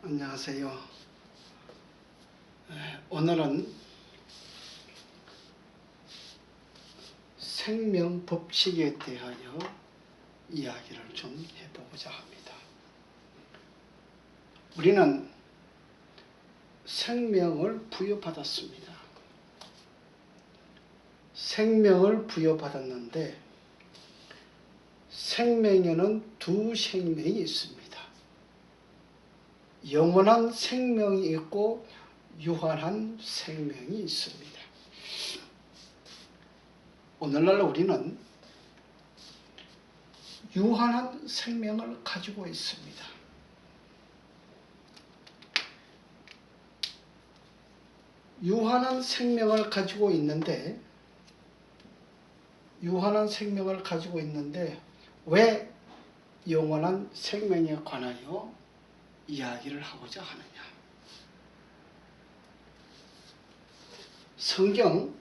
안녕하세요. 오늘은 생명 법칙에 대하여 이야기를 좀 해보고자 합니다. 우리는 생명을 부여받았습니다. 생명을 부여받았는데 생명에는 두 생명이 있습니다. 영원한 생명이 있고 유한한 생명이 있습니다. 오늘날 우리는 유한한 생명을 가지고 있습니다. 유한한 생명을 가지고 있는데 왜 영원한 생명에 관하여 이야기를 하고자 하느냐? 성경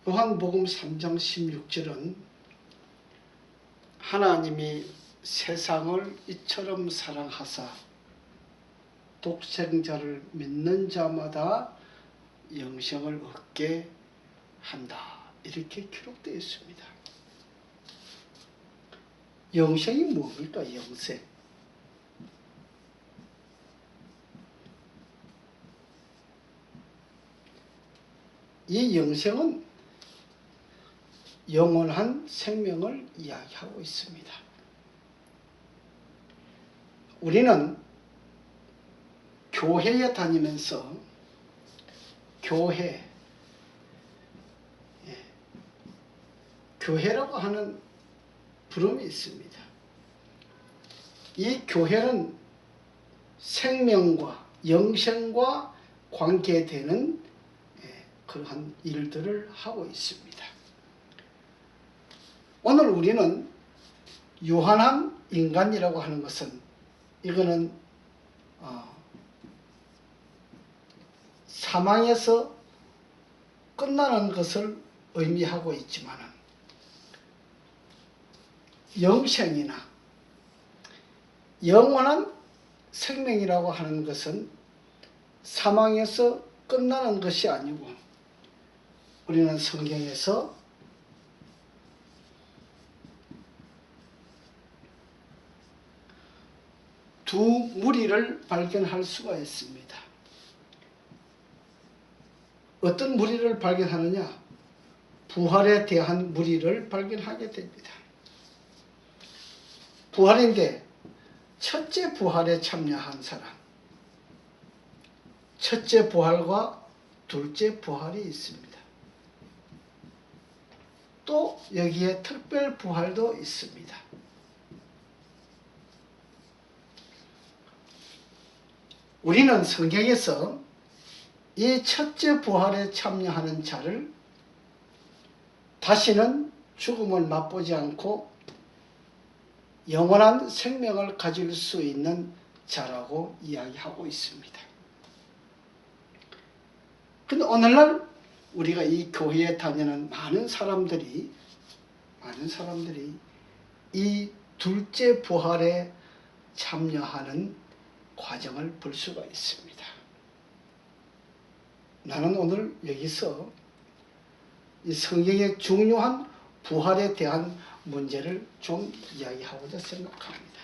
요한복음 3장 16절은 하나님이 세상을 이처럼 사랑하사 독생자를 믿는 자마다 영생을 얻게 한다. 이렇게 기록되어 있습니다. 영생이 뭡니까? 영생. 이 영생은 영원한 생명을 이야기하고 있습니다. 우리는 교회에 다니면서 교회라고 하는 부름이 있습니다. 이 교회는 생명과 영생과 관계되는 그러한 일들을 하고 있습니다. 오늘 우리는 유한한 인간이라고 하는 것은 이거는 사망에서 끝나는 것을 의미하고 있지만 영생이나 영원한 생명이라고 하는 것은 사망에서 끝나는 것이 아니고 우리는 성경에서 두 무리를 발견할 수가 있습니다. 어떤 무리를 발견하느냐? 부활에 대한 무리를 발견하게 됩니다. 부활인데 첫째 부활에 참여한 사람, 첫째 부활과 둘째 부활이 있습니다. 또 여기에 특별 부활도 있습니다. 우리는 성경에서 이 첫째 부활에 참여하는 자를 다시는 죽음을 맛보지 않고 영원한 생명을 가질 수 있는 자라고 이야기하고 있습니다. 근데 오늘날 우리가 이 교회에 다니는 많은 사람들이 이 둘째 부활에 참여하는 과정을 볼 수가 있습니다. 나는 오늘 여기서 이 성경의 중요한 부활에 대한 문제를 좀 이야기하고자 생각합니다.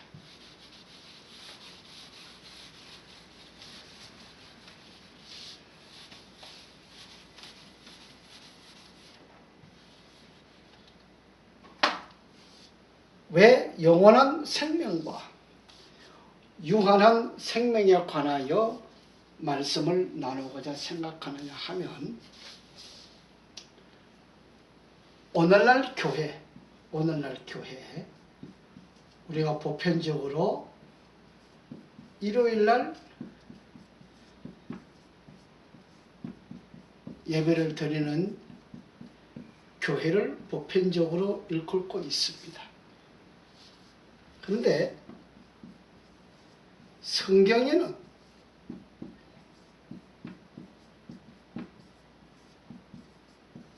왜 영원한 생명과 유한한 생명에 관하여 말씀을 나누고자 생각하느냐 하면 오늘날 교회 우리가 보편적으로 일요일날 예배를 드리는 교회를 보편적으로 일컫고 있습니다. 그런데 성경에는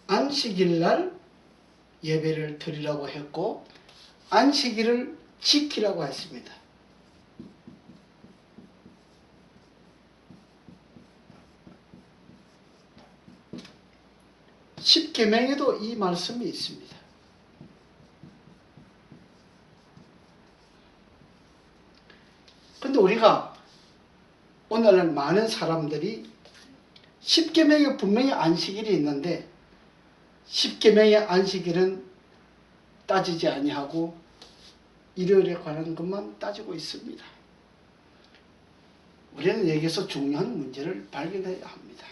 안식일날 예배를 드리라고 했고 안식일을 지키라고 했습니다. 십계명에도 이 말씀이 있습니다. 근데 우리가 오늘날 많은 사람들이 십계명에 분명히 안식일이 있는데 십계명의 안식일은 따지지 아니하고 일요일에 관한 것만 따지고 있습니다. 우리는 여기서 중요한 문제를 발견해야 합니다.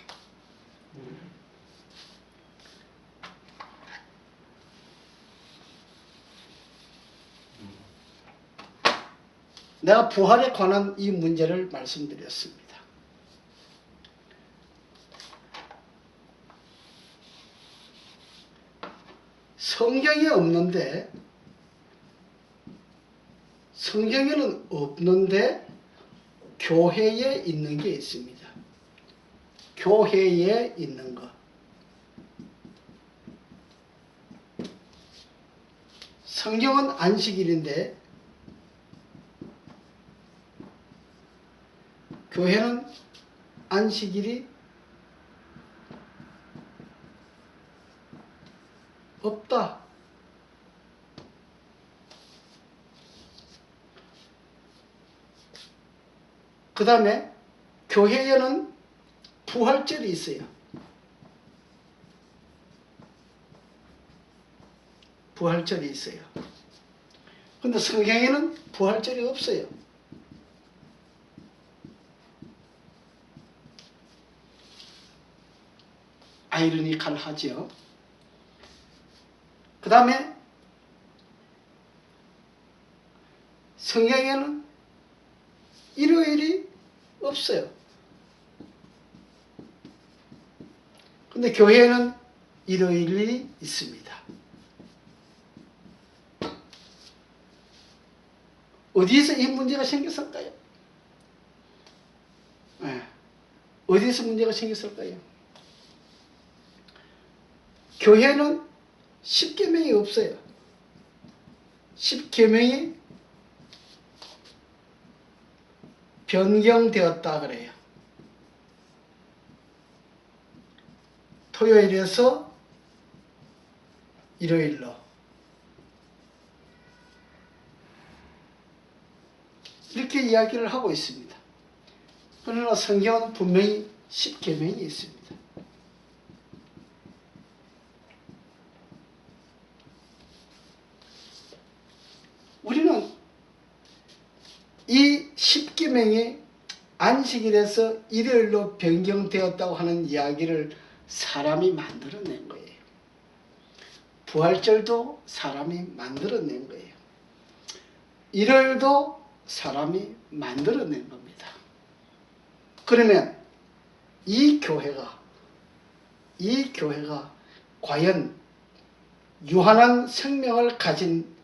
내가 부활에 관한 이 문제를 말씀드렸습니다. 성경에 성경에는 없는데 교회에 있는 게 있습니다. 교회에 있는 것. 성경은 안식일인데 교회는 안식일이 없다. 그 다음에 교회에는 부활절이 있어요. 부활절이 있어요. 근데 성경에는 부활절이 없어요. 아이러니컬하죠. 그 다음에 성경에는 일요일이 없어요. 근데 교회에는 일요일이 있습니다. 어디에서 이 문제가 생겼을까요? 어디에서 문제가 생겼을까요? 교회는 십계명이 없어요. 십계명이 변경되었다 그래요. 토요일에서 일요일로. 이렇게 이야기를 하고 있습니다. 그러나 성경은 분명히 십계명이 있습니다. 우리는 이 십계명이 안식일에서 일요일로 변경되었다고 하는 이야기를 사람이 만들어낸 거예요. 부활절도 사람이 만들어낸 거예요. 일요일도 사람이 만들어낸 겁니다. 그러면 이 교회가 과연 유한한 생명을 가진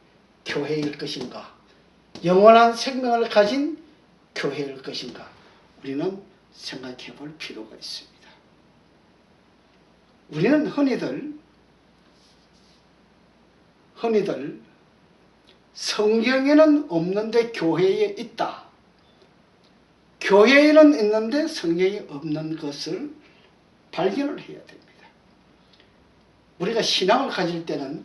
교회일 것인가? 영원한 생명을 가진 교회일 것인가? 우리는 생각해 볼 필요가 있습니다. 우리는 흔히들 성경에는 없는데 교회에 있다. 교회에는 있는데 성경에 없는 것을 발견을 해야 됩니다. 우리가 신앙을 가질 때는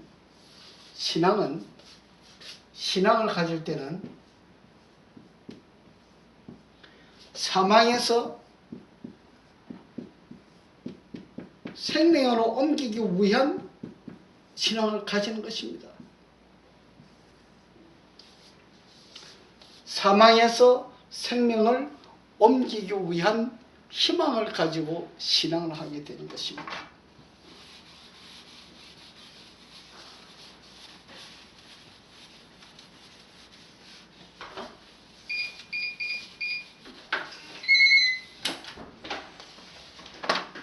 사망에서 생명으로 옮기기 위한 신앙을 가지는 것입니다. 사망에서 생명을 옮기기 위한 희망을 가지고 신앙을 하게 되는 것입니다.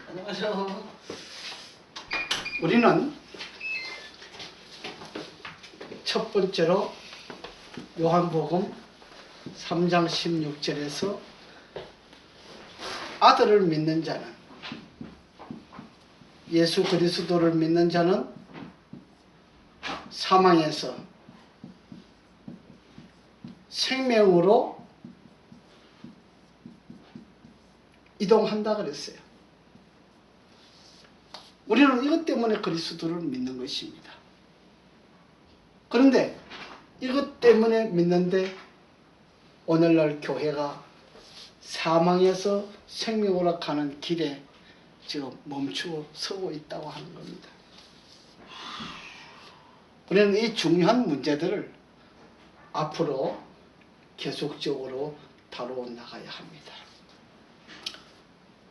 안녕하세요. 우리는 첫 번째로 요한복음 3장 16절에서 아들을 믿는 자는, 예수 그리스도를 믿는 자는 사망에서 생명으로 이동한다 그랬어요. 우리는 이것 때문에 그리스도를 믿는 것입니다. 그런데 이것 때문에 믿는데 오늘날 교회가 사망에서 생명으로 가는 길에 지금 멈추어 서고 있다고 하는 겁니다. 우리는 이 중요한 문제들을 앞으로 계속적으로 다루어 나가야 합니다.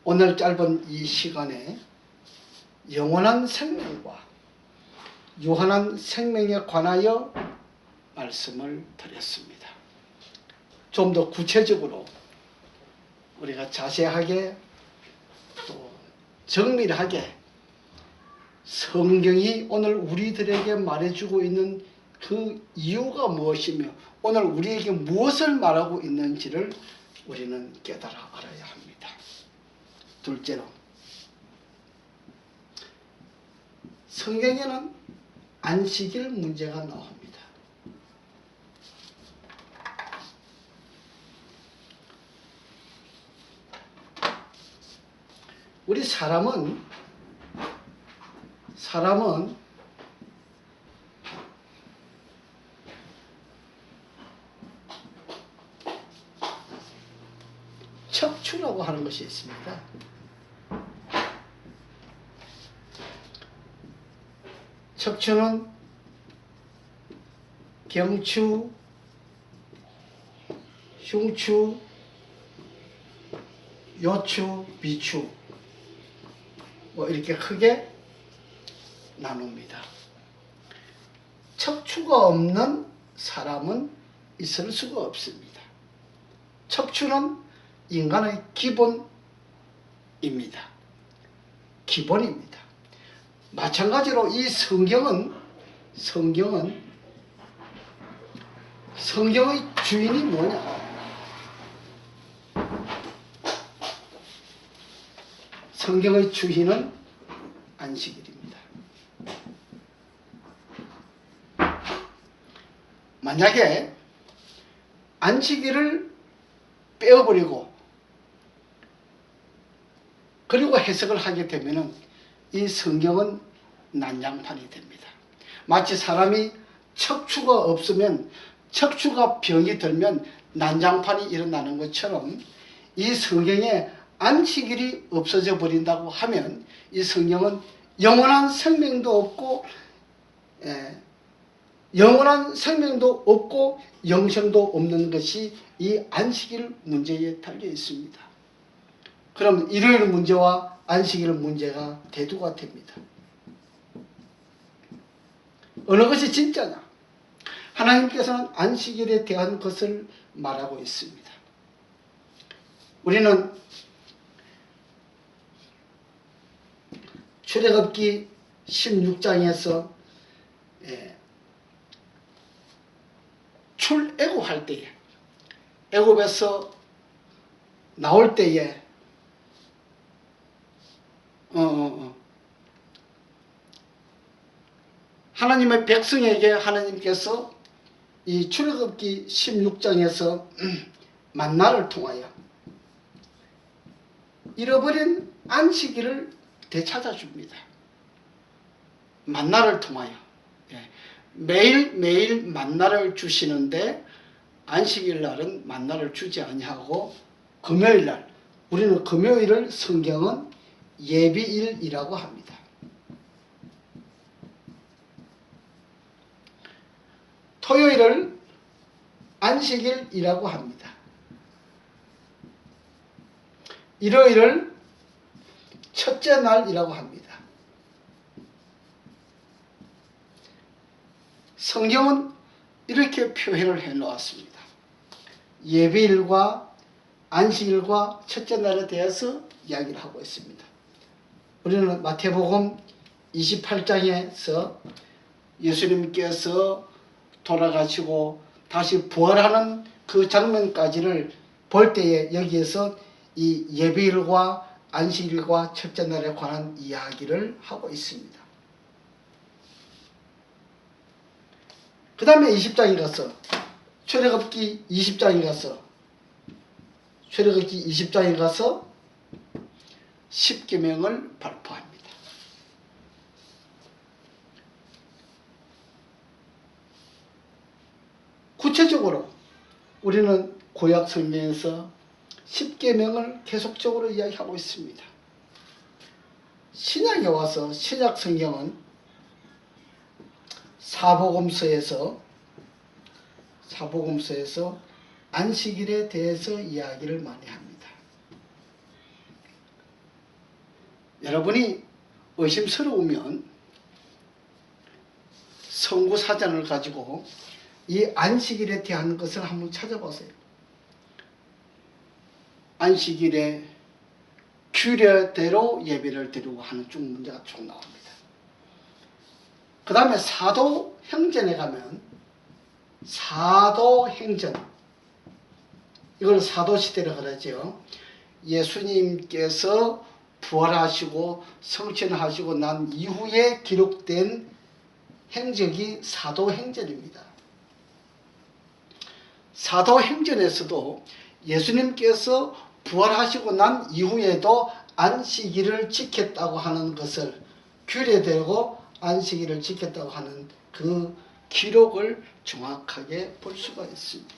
오늘 짧은 이 시간에 영원한 생명과 유한한 생명에 관하여 말씀을 드렸습니다. 좀 더 구체적으로 우리가 자세하게 또 정밀하게 성경이 오늘 우리들에게 말해주고 있는 그 이유가 무엇이며 오늘 우리에게 무엇을 말하고 있는지를 우리는 깨달아 알아야 합니다. 둘째로, 성경에는 안식일 문제가 나옵니다. 우리 사람은 척추라고 하는 것이 있습니다. 척추는 경추, 흉추, 요추, 비추 이렇게 크게 나눕니다. 척추가 없는 사람은 있을 수가 없습니다. 척추는 인간의 기본입니다. 기본입니다. 마찬가지로 이 성경의 주인이 뭐냐? 성경의 주인은 안식일입니다. 만약에 안식일을 빼어버리고 그리고 해석을 하게 되면 이 성경은 난장판이 됩니다. 마치 사람이 척추가 없으면 척추가 병이 들면 난장판이 일어나는 것처럼 이 성경에 안식일이 없어져 버린다고 하면 이 성경은 영원한 생명도 없고 영생도 없는 것이 이 안식일 문제에 달려 있습니다. 그럼 일요일 문제와 안식일 문제가 대두가 됩니다. 어느 것이 진짜냐? 하나님께서는 안식일에 대한 것을 말하고 있습니다. 우리는 출애굽기 16장에서 출애굽할 때에 애굽에서 나올 때에 하나님의 백성에게 하나님께서 이 출애굽기 16장에서 만나를 통하여 잃어버린 안식일을 되찾아줍니다. 만나를 통하여 매일매일 만나를 주시는데 안식일 날은 만나를 주지 아니하고 금요일 날, 우리는 금요일을 성경은 예비일이라고 합니다. 토요일을 안식일이라고 합니다. 일요일을 첫째 날이라고 합니다. 성경은 이렇게 표현을 해 놓았습니다. 예배일과 안식일과 첫째 날에 대해서 이야기를 하고 있습니다. 우리는 마태복음 28장에서 예수님께서 돌아가시고 다시 부활하는 그 장면까지를 볼 때에 여기에서 이 예배일과 안식일과 첫째 날에 관한 이야기를 하고 있습니다. 그 다음에 20장에 가서 출애굽기 20장에 가서 출애굽기 20장에 가서 10계명을 발표합니다. 구체적으로 우리는 구약 성경에서 10계명을 계속적으로 이야기하고 있습니다. 신약에 와서 신약 성경은 사복음서에서 안식일에 대해서 이야기를 많이 합니다. 여러분이 의심스러우면 성구사전을 가지고 이 안식일에 대한 것을 한번 찾아보세요. 안식일에 규례대로 예배를 드리고 하는 쭉 문제가 쭉 나옵니다. 그 다음에 사도행전에 가면 사도행전, 이걸 사도시대라 그러죠. 예수님께서 부활하시고 성천하시고 난 이후에 기록된 행적이 사도행전입니다. 사도행전에서도 예수님께서 부활하시고 난 이후에도 안식일을 지켰다고 하는 것을, 규례되고 안식일을 지켰다고 하는 그 기록을 정확하게 볼 수가 있습니다.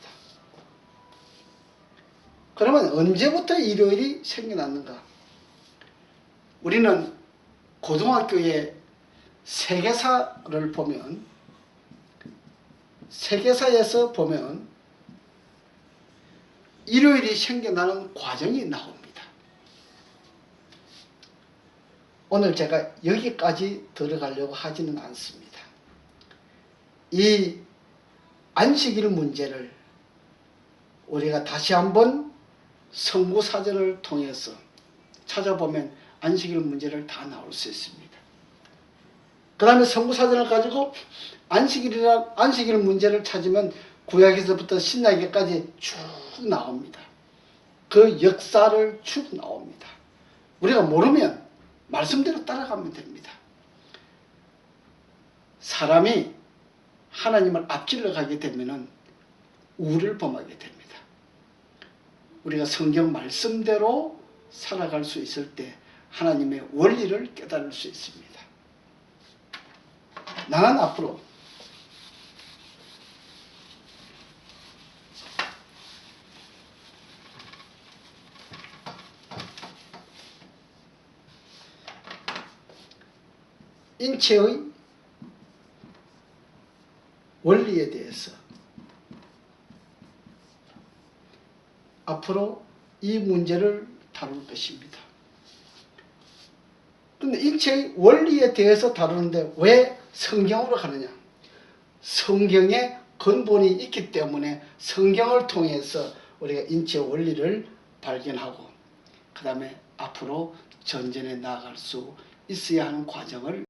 그러면 언제부터 일요일이 생겨났는가? 우리는 고등학교의 세계사를 보면, 세계사에서 보면 일요일이 생겨나는 과정이 나옵니다. 오늘 제가 여기까지 들어가려고 하지는 않습니다. 이 안식일 문제를 우리가 다시 한번 성구사전을 통해서 찾아보면 안식일 문제를 다 나올 수 있습니다. 그 다음에 성구사전을 가지고 안식일 문제를 찾으면 구약에서부터 신약에까지 쭉 나옵니다. 그 역사를 쭉 나옵니다. 우리가 모르면 말씀대로 따라가면 됩니다. 사람이 하나님을 앞질러 가게 되면 우를 범하게 됩니다. 우리가 성경 말씀대로 살아갈 수 있을 때 하나님의 원리를 깨달을 수 있습니다. 나는 앞으로 인체의 원리에 대해서 앞으로 이 문제를 다룰 것입니다. 그런데 인체의 원리에 대해서 다루는데 왜 성경으로 가느냐? 성경에 근본이 있기 때문에 성경을 통해서 우리가 인체의 원리를 발견하고 그 다음에 앞으로 전진해 나아갈 수 있어야 하는 과정을